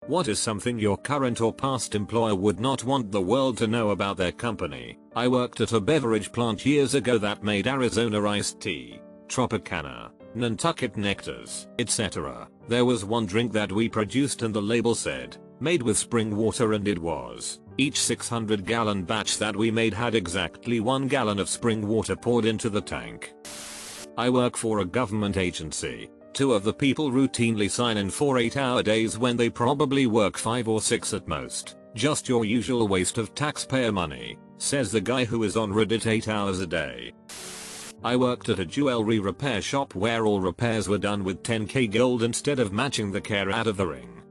What is something your current or past employer would not want the world to know about their company? I worked at a beverage plant years ago that made Arizona iced tea, Tropicana, Nantucket nectars, etc. There was one drink that we produced and the label said, made with spring water, and it was. Each 600-gallon batch that we made had exactly 1 gallon of spring water poured into the tank. I work for a government agency. 2 of the people routinely sign in for 8-hour days when they probably work 5 or 6 at most. Just your usual waste of taxpayer money, says the guy who is on Reddit 8 hours a day. I worked at a jewelry repair shop where all repairs were done with 10k gold instead of matching the carat of the ring.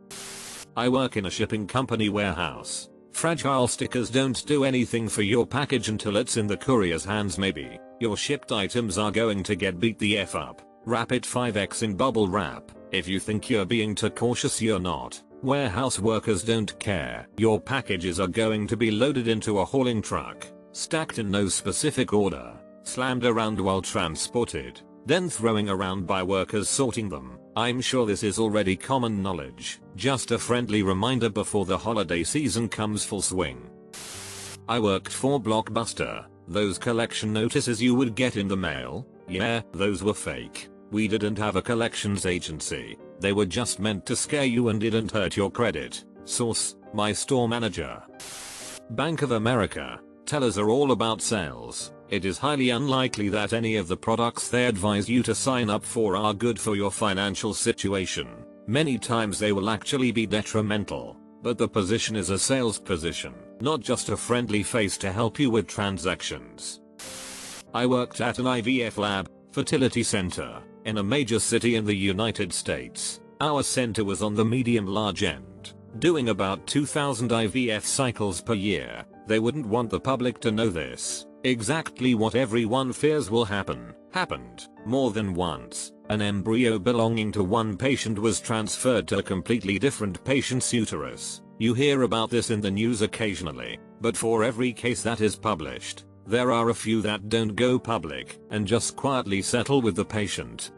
I work in a shipping company warehouse. Fragile stickers don't do anything for your package until it's in the courier's hands. Maybe your shipped items are going to get beat the F up. Wrap it 5x in bubble wrap. If you think you're being too cautious, you're not. Warehouse workers don't care. Your packages are going to be loaded into a hauling truck, stacked in no specific order, slammed around while transported, then throwing around by workers sorting them. I'm sure this is already common knowledge. Just a friendly reminder before the holiday season comes full swing. I worked for Blockbuster. Those collection notices you would get in the mail? Yeah, those were fake. We didn't have a collections agency. They were just meant to scare you and didn't hurt your credit. Source, my store manager. Bank of America. Tellers are all about sales. It is highly unlikely that any of the products they advise you to sign up for are good for your financial situation. Many times they will actually be detrimental. But the position is a sales position, not just a friendly face to help you with transactions. I worked at an IVF lab, fertility center, in a major city in the United States. Our center was on the medium-large end, doing about 2,000 IVF cycles per year. They wouldn't want the public to know this. Exactly what everyone fears will happen, happened. More than once, an embryo belonging to one patient was transferred to a completely different patient's uterus. You hear about this in the news occasionally, but for every case that is published, there are a few that don't go public and just quietly settle with the patient.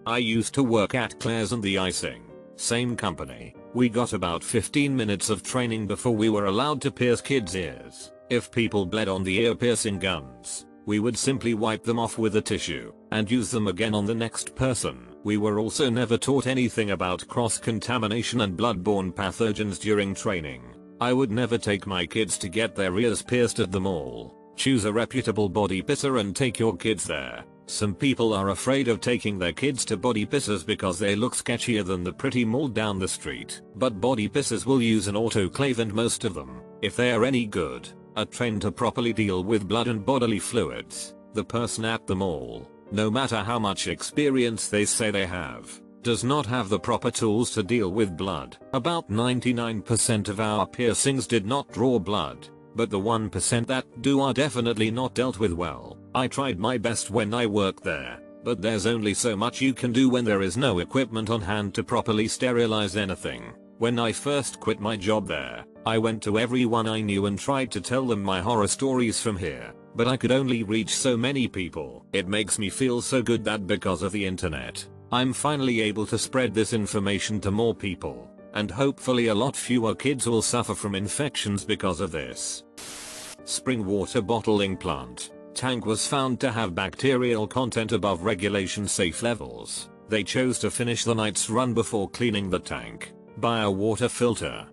I used to work at Claire's and the Icing. Same company. We got about 15 minutes of training before we were allowed to pierce kids' ears. If people bled on the ear piercing guns, we would simply wipe them off with a tissue and use them again on the next person. We were also never taught anything about cross-contamination and blood-borne pathogens during training. I would never take my kids to get their ears pierced at the mall. Choose a reputable body pisser and take your kids there. Some people are afraid of taking their kids to body pissers because they look sketchier than the pretty mall down the street. But body pissers will use an autoclave, and most of them, if they are any good, are trained to properly deal with blood and bodily fluids. The person at the mall, no matter how much experience they say they have, does not have the proper tools to deal with blood. About 99% of our piercings did not draw blood, but the 1% that do are definitely not dealt with well. I tried my best when I worked there, but there's only so much you can do when there is no equipment on hand to properly sterilize anything. When I first quit my job there, I went to everyone I knew and tried to tell them my horror stories from here, but I could only reach so many people. It makes me feel so good that because of the internet, I'm finally able to spread this information to more people, and hopefully a lot fewer kids will suffer from infections because of this. Spring water bottling plant. Tank was found to have bacterial content above regulation safe levels. They chose to finish the night's run before cleaning the tank by a water filter.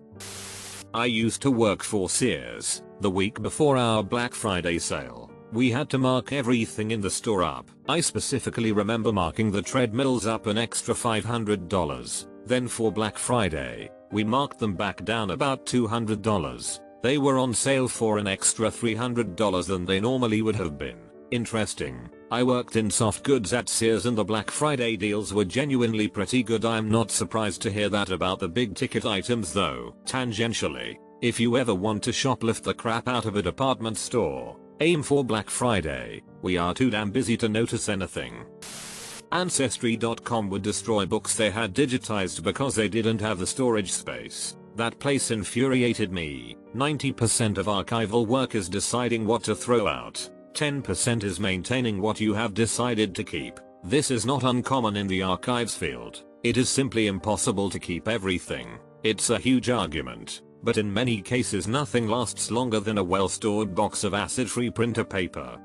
I used to work for Sears. The week before our Black Friday sale, we had to mark everything in the store up. I specifically remember marking the treadmills up an extra $500. Then for Black Friday, we marked them back down about $200. They were on sale for an extra $300 than they normally would have been. Interesting. I worked in soft goods at Sears and the Black Friday deals were genuinely pretty good. I'm not surprised to hear that about the big ticket items though. Tangentially, if you ever want to shoplift the crap out of a department store, aim for Black Friday. We are too damn busy to notice anything. Ancestry.com would destroy books they had digitized because they didn't have the storage space. That place infuriated me. 90% of archival work is deciding what to throw out. 10% is maintaining what you have decided to keep. This is not uncommon in the archives field. It is simply impossible to keep everything. It's a huge argument, but in many cases nothing lasts longer than a well-stored box of acid-free printer paper.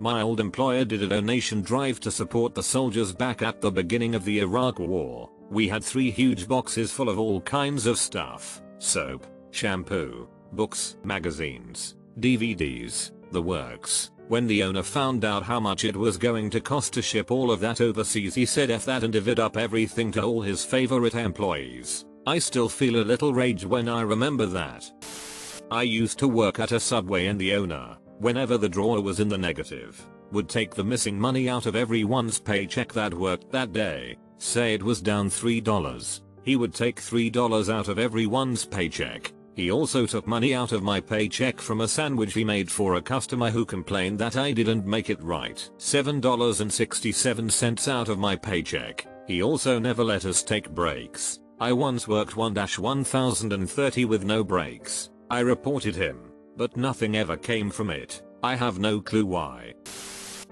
My old employer did a donation drive to support the soldiers back at the beginning of the Iraq War. We had 3 huge boxes full of all kinds of stuff: soap, shampoo, books, magazines, DVDs, the works. When the owner found out how much it was going to cost to ship all of that overseas, he said F that and divvied up everything to all his favorite employees. I still feel a little rage when I remember that. I used to work at a Subway and the owner, whenever the drawer was in the negative, would take the missing money out of everyone's paycheck that worked that day. Say it was down $3. He would take $3 out of everyone's paycheck. He also took money out of my paycheck from a sandwich he made for a customer who complained that I didn't make it right. $7.67 out of my paycheck. He also never let us take breaks. I once worked 1-1030 with no breaks. I reported him, but nothing ever came from it. I have no clue why.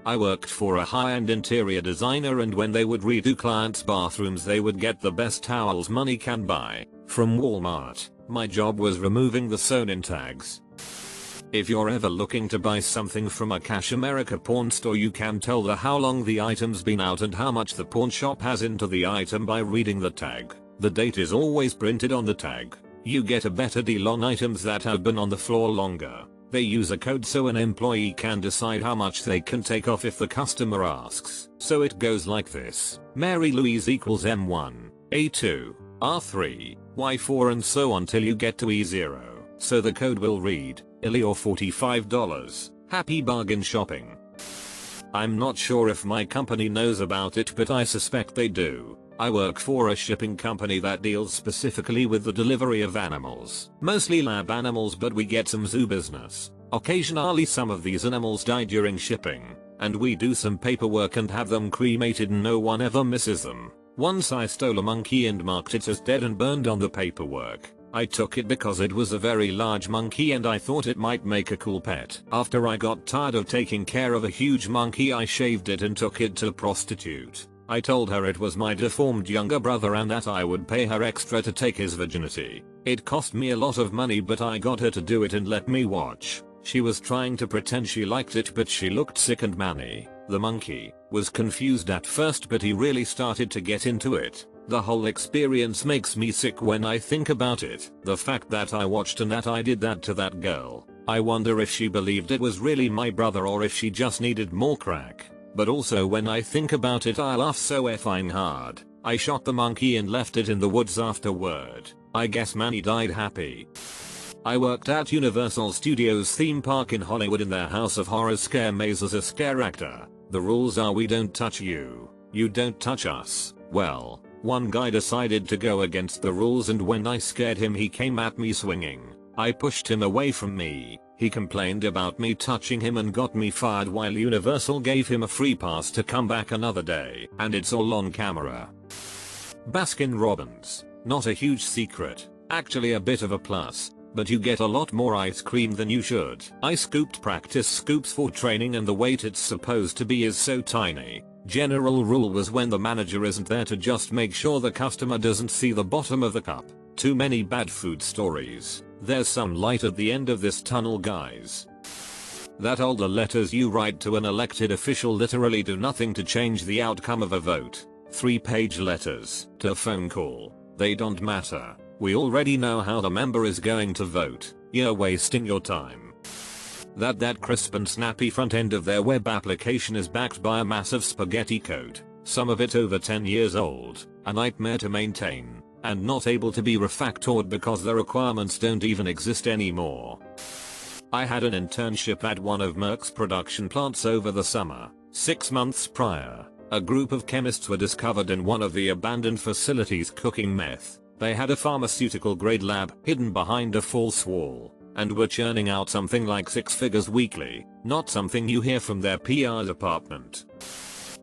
I worked for a high-end interior designer, and when they would redo clients' bathrooms they would get the best towels money can buy from Walmart. My job was removing the sewn-in tags. If you're ever looking to buy something from a Cash America porn store, you can tell how long the item's been out and how much the pawn shop has into the item by reading the tag. The date is always printed on the tag. You get a better deal on items that have been on the floor longer. They use a code so an employee can decide how much they can take off if the customer asks. So it goes like this: Mary Louise equals M1, A2, R3, Y4 and so on till you get to E0. So the code will read, Illy or $45. Happy bargain shopping. I'm not sure if my company knows about it, but I suspect they do. I work for a shipping company that deals specifically with the delivery of animals, mostly lab animals, but we get some zoo business. Occasionally some of these animals die during shipping, and we do some paperwork and have them cremated and no one ever misses them. Once I stole a monkey and marked it as dead and burned on the paperwork. I took it because it was a very large monkey and I thought it might make a cool pet. After I got tired of taking care of a huge monkey, I shaved it and took it to a prostitute. I told her it was my deformed younger brother and that I would pay her extra to take his virginity. It cost me a lot of money, but I got her to do it and let me watch. She was trying to pretend she liked it, but she looked sick and manny. The monkey was confused at first, but he really started to get into it. The whole experience makes me sick when I think about it. The fact that I watched and that I did that to that girl. I wonder if she believed it was really my brother or if she just needed more crack. But also when I think about it, I laugh so effing hard. I shot the monkey and left it in the woods afterward. I guess Manny died happy. I worked at Universal Studios theme park in Hollywood in their House of Horrors scare maze as a scare actor. The rules are we don't touch you. You don't touch us. Well, one guy decided to go against the rules, and when I scared him he came at me swinging. I pushed him away from me. He complained about me touching him and got me fired, while Universal gave him a free pass to come back another day. And it's all on camera. Baskin Robbins. Not a huge secret. Actually a bit of a plus. But you get a lot more ice cream than you should. I scooped practice scoops for training and the weight it's supposed to be is so tiny. General rule was when the manager isn't there to just make sure the customer doesn't see the bottom of the cup. Too many bad food stories. There's some light at the end of this tunnel, guys. That all the letters you write to an elected official literally do nothing to change the outcome of a vote. 3-page letters to a phone call. They don't matter. We already know how the member is going to vote. You're wasting your time. That crisp and snappy front end of their web application is backed by a massive spaghetti code. Some of it over 10 years old. A nightmare to maintain. And not able to be refactored because the requirements don't even exist anymore. I had an internship at one of Merck's production plants over the summer. 6 months prior, a group of chemists were discovered in one of the abandoned facilities cooking meth. They had a pharmaceutical grade lab hidden behind a false wall and were churning out something like 6 figures weekly, not something you hear from their PR department.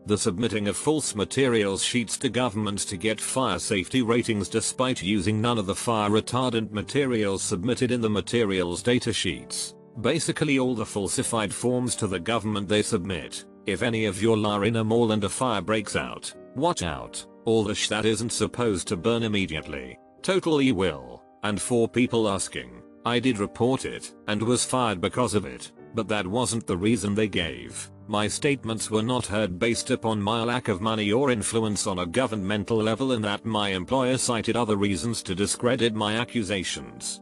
The submitting of false materials sheets to governments to get fire safety ratings despite using none of the fire retardant materials submitted in the materials data sheets. Basically all the falsified forms to the government they submit. If any of you are in a mall and a fire breaks out, watch out. All the that isn't supposed to burn immediately. Totally will. And for people asking, I did report it and was fired because of it, but that wasn't the reason they gave. My statements were not heard based upon my lack of money or influence on a governmental level, and that my employer cited other reasons to discredit my accusations.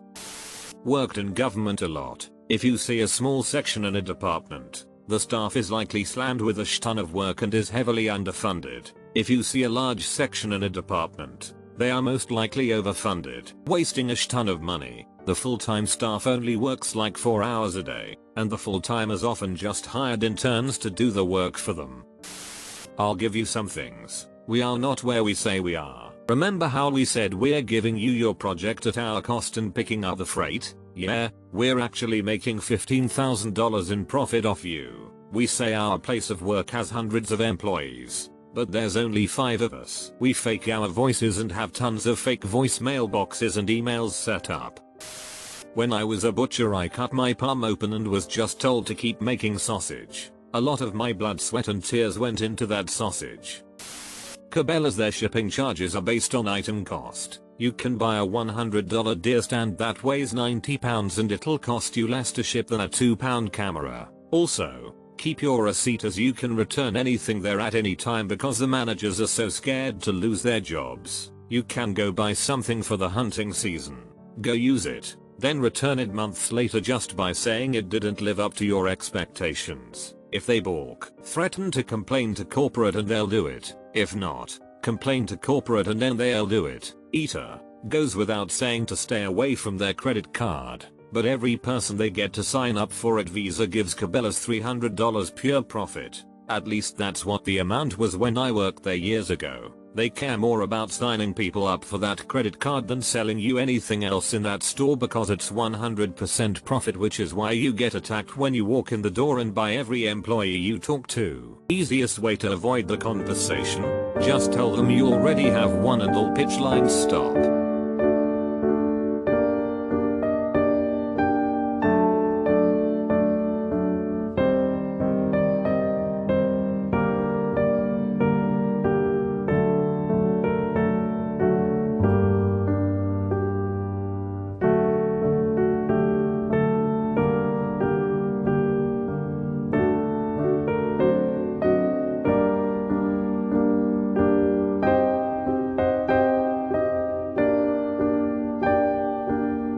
Worked in government a lot. If you see a small section in a department, the staff is likely slammed with a ton of work and is heavily underfunded. If you see a large section in a department, they are most likely overfunded, wasting a ton of money. The full-time staff only works like 4 hours a day, and the full-timers often just hired interns to do the work for them. I'll give you some things. We are not where we say we are. Remember how we said we're giving you your project at our cost and picking up the freight? Yeah, we're actually making $15,000 in profit off you. We say our place of work has hundreds of employees, but there's only 5 of us. We fake our voices and have tons of fake voicemail boxes and emails set up. When I was a butcher, I cut my palm open and was just told to keep making sausage. A lot of my blood, sweat and tears went into that sausage. Cabela's, their shipping charges are based on item cost. You can buy a $100 deer stand that weighs 90 pounds and it'll cost you less to ship than a 2-pound camera. Also, keep your receipt, as you can return anything there at any time because the managers are so scared to lose their jobs. You can go buy something for the hunting season, go use it, then return it months later just by saying it didn't live up to your expectations. If they balk, threaten to complain to corporate and they'll do it. If not, complain to corporate and then they'll do it. Eater, goes without saying to stay away from their credit card, but every person they get to sign up for it Visa gives Cabela's $300 pure profit. At least that's what the amount was when I worked there years ago. They care more about signing people up for that credit card than selling you anything else in that store because it's 100% profit, which is why you get attacked when you walk in the door and by every employee you talk to. Easiest way to avoid the conversation? Just tell them you already have one and all pitch lines stop.